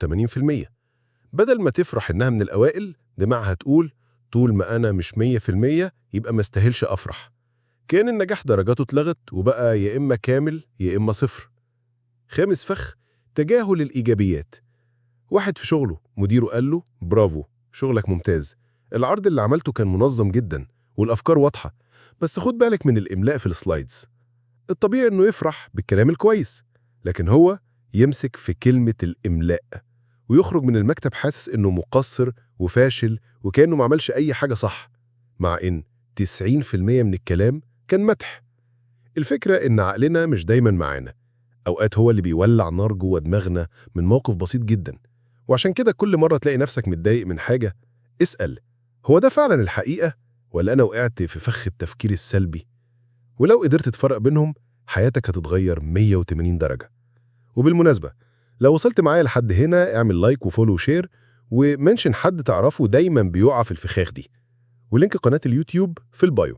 87%. بدل ما تفرح إنها من الأوائل، دماغها تقول طول ما أنا مش 100% يبقى ما استاهلش أفرح. كان النجاح درجاته اتلغت وبقى يا إما كامل يا إما صفر. خامس فخ، تجاهل الإيجابيات. واحد في شغله مديره قال له برافو، شغلك ممتاز، العرض اللي عملته كان منظم جدا والأفكار واضحة، بس خد بالك من الإملاء في السلايدز. الطبيعي إنه يفرح بالكلام الكويس، لكن هو يمسك في كلمة الإملاء ويخرج من المكتب حاسس إنه مقصر وفاشل وكأنه ما عملش أي حاجة صح، مع إن 90% من الكلام كان مدح. الفكرة إن عقلنا مش دايما معانا، أوقات هو اللي بيولع نار جوه دماغنا من موقف بسيط جدا. وعشان كده كل مرة تلاقي نفسك متضايق من حاجة، اسأل هو ده فعلا الحقيقة ولا أنا وقعت في فخ التفكير السلبي؟ ولو قدرت تفرق بينهم، حياتك هتتغير 180 درجة. وبالمناسبة، لو وصلت معايا لحد هنا اعمل لايك وفولو وشير ومنشن حد تعرفه دايما بيقع في الفخاخ دي، ولينك قناة اليوتيوب في البايو.